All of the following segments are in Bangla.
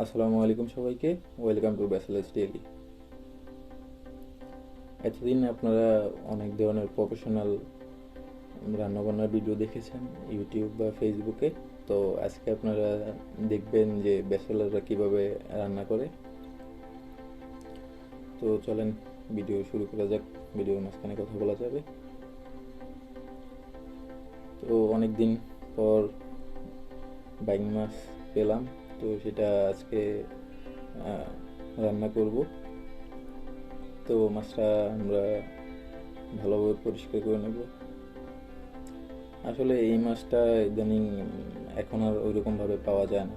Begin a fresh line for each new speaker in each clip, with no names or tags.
আসসালামু আলাইকুম সবাইকে, ওয়েলকাম টু ব্যাচেলার্স ডেইলি। এতদিন আপনারা অনেক ধরনের প্রফেশনাল রান্নাবান্নার ভিডিও দেখেছেন ইউটিউব বা ফেসবুকে। তো আজকে আপনারা দেখবেন যে ব্যাচেলাররা কিভাবে রান্না করে। তো চলেন ভিডিও শুরু করা যাক, ভিডিওর মাঝখানে কথা বলা যাবে। তো অনেক দিন পর বাইম মাছ পেলাম, তো সেটা আজকে রান্না করব। তো মাছটা আমরা ভালোভাবে পরিষ্কার করে নেব। আসলে এই মাছটা ইদানিং এখন আর ওইরকমভাবে পাওয়া যায় না।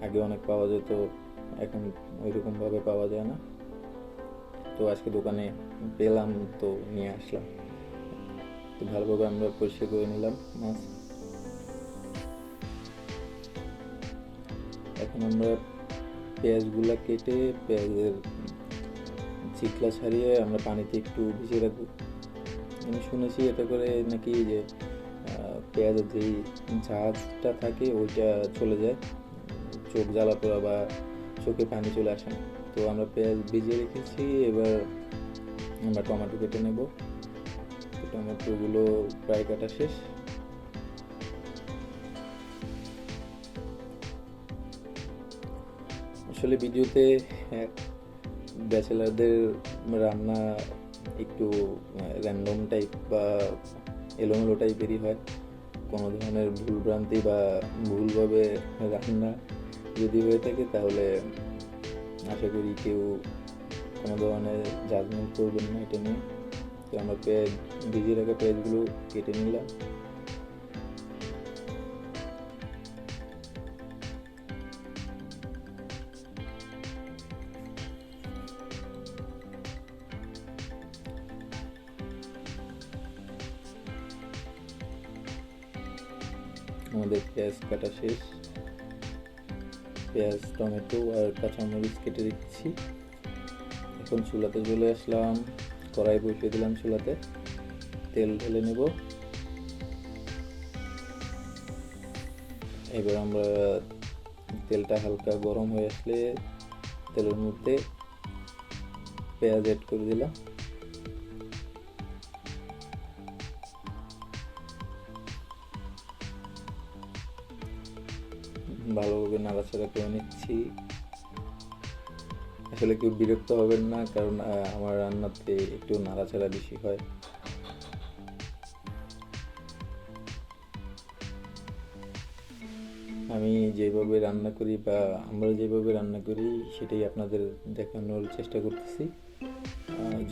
আগে অনেক পাওয়া যেত, এখন ওইরকমভাবে পাওয়া যায় না। তো আজকে দোকানে পেলাম, তো নিয়ে আসলাম। তো ভালোভাবে আমরা পরিষ্কার করে নিলাম মাছ। এখন আমরা পেঁয়াজগুলা কেটে পেঁয়াজের চিকলা ছাড়িয়ে আমরা পানিতে একটু ভিজিয়ে রাখবো। আমি শুনেছি এটা করে নাকি যে পেঁয়াজের যেই ঝাঁজটা থাকে ওইটা চলে যায়, চোখ জ্বালা পোড়া বা চোখে পানি চলে আসে না। তো আমরা পেঁয়াজ ভিজিয়ে রেখেছি, এবার আমরা টমেটো কেটে নেব। টমেটোগুলো প্রায় কাটা শেষ। আসলে ভিডিওতে ব্যাচেলারদের রান্না একটু র্যান্ডম টাইপ বা এলোমেলো টাইপেরই হয়। কোনো ধরনের ভুলভ্রান্তি বা ভুলভাবে রান্না যদি হয়ে থাকে তাহলে আশা করি কেউ কোনো ধরনের জাজমেন্ট করবেন না এটা নিয়ে। তো আমরা পেঁয়াজ ভিজিয়ে রাখা পেঁয়াজগুলো কেটে নিলাম। আমাদের পেঁয়াজ কাটা শেষ। পেঁয়াজ, টমেটো আর কাঁচামরিচ কেটে রেখেছি। এখন চুলাতে চলে আসলাম, কড়াই বসিয়ে দিলাম চুলাতে, তেল ঢেলে নেব। এবার আমরা তেলটা হালকা গরম হয়ে আসলে তেলের মধ্যে পেঁয়াজ অ্যাড করে দিলাম। ভালোভাবে নাড়াচাড়া করে নিচ্ছি। আসলে কেউ বিরক্ত হবেন না, কারণ আমার রান্নাতে একটু নাড়াচাড়া বেশি হয়। আমি যেভাবে রান্না করি বা আমরা যেভাবে রান্না করি সেটাই আপনাদের দেখানোর চেষ্টা করতেছি।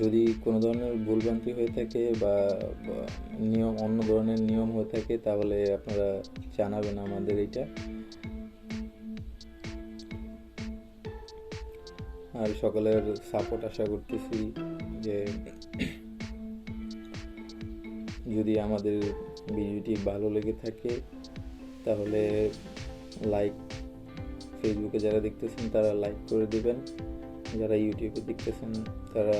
যদি কোনো ধরনের ভুলভ্রান্তি হয়ে থাকে বা নিয়ম অন্য ধরনের নিয়ম হয়ে থাকে তাহলে আপনারা জানাবেন আমাদের এটা। আর সকলের সাপোর্ট আশা করতেছি, যে যদি আমাদের ভিডিওটি ভালো লেগে থাকে তাহলে লাইক, ফেসবুকে যারা দেখতেছেন তারা লাইক করে দেবেন, যারা ইউটিউবে দেখতেছেন তারা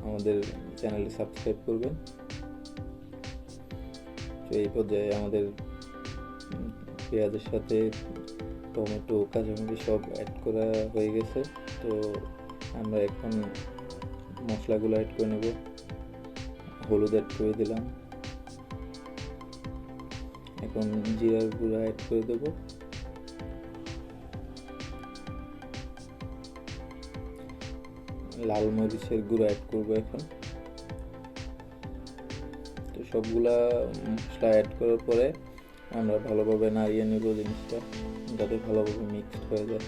আমাদের চ্যানেলটি সাবস্ক্রাইব করবেন। তো এই পর্যায়ে আমাদের পেঁয়াজের সাথে টমেটো, কাঁচামরিচ সব অ্যাড করা হয়ে গেছে। তো আমরা এখন মশলাগুলো অ্যাড করে নেব। হলুদ অ্যাড করে দিলাম, এখন জিরার গুঁড়া অ্যাড করে দেব। লাল মরিচের গুঁড়া অ্যাড করব এখন। তো সবগুলা মশলা অ্যাড করার পরে আমরা ভালোভাবে নাড়িয়ে নেব জিনিসটা, যাতে ভালোভাবে মিক্সড হয়ে যায়।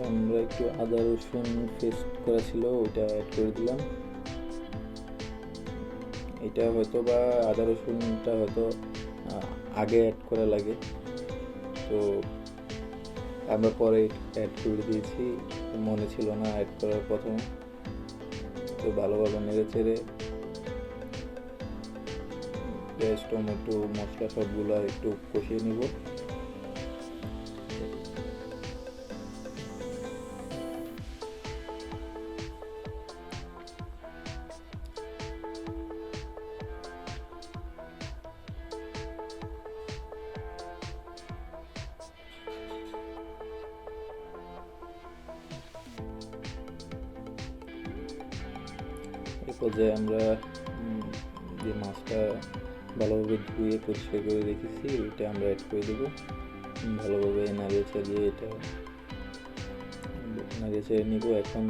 আমরা একটু আদা রসুন পেস্ট করা ছিল ওটা অ্যাড করে দিলাম। এটা হয়তো বা আদা রসুনটা হয়তো আগে অ্যাড করা লাগে, তো আমরা পরে অ্যাড করে দিয়েছি, মনে ছিল না অ্যাড করার প্রথমে। তো ভালোভাবে নেড়ে চেড়ে পেঁয়াজ, টমেটো, মশলা সবগুলো একটু কষিয়ে নিব। পর্যায়ে আমরা যে মাছটা ভালোভাবে ধুয়ে পরিষ্কার করে রেখেছি ওইটা আমরা অ্যাড করে দেবো। ভালোভাবে নাড়িয়ে চাড়িয়ে এটা নাড়িয়ে চাড়িয়ে নিব। এখন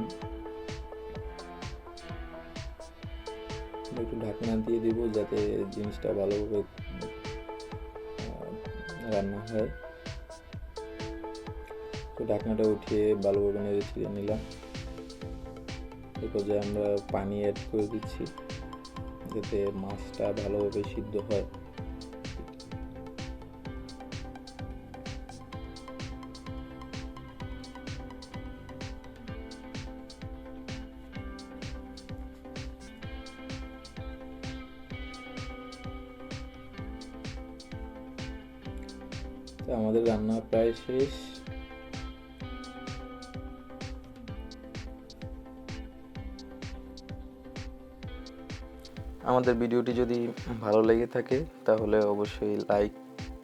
একটু ঢাকনা দিয়ে দিব যাতে জিনিসটা ভালোভাবে রান্না হয়। তো ঢাকনাটা উঠিয়ে ভালোভাবে নেড়ে ছিঁড়ে নিলাম। এই পর্যায়ে আমরা পানি অ্যাড করে দিচ্ছি যাতে মাছটা ভালোভাবে সিদ্ধ হয়। তো আমাদের রান্না প্রায় শেষ। আমাদের ভিডিওটি যদি ভালো লেগে থাকে তাহলে অবশ্যই লাইক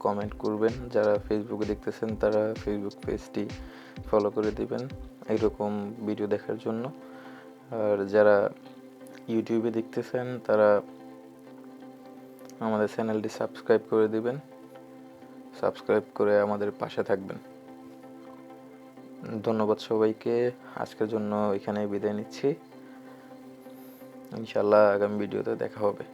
কমেন্ট করবেন। যারা ফেসবুকে দেখতেছেন তারা ফেসবুক পেজটি ফলো করে দিবেন এইরকম ভিডিও দেখার জন্য। আর যারা ইউটিউবে দেখতেছেন তারা আমাদের চ্যানেলটি সাবস্ক্রাইব করে দিবেন। সাবস্ক্রাইব করে আমাদের পাশে থাকবেন। ধন্যবাদ সবাইকে। আজকের জন্য এখানে বিদায় নিচ্ছি। ইনশাআল্লাহ আগামী ভিডিওতে দেখা হবে।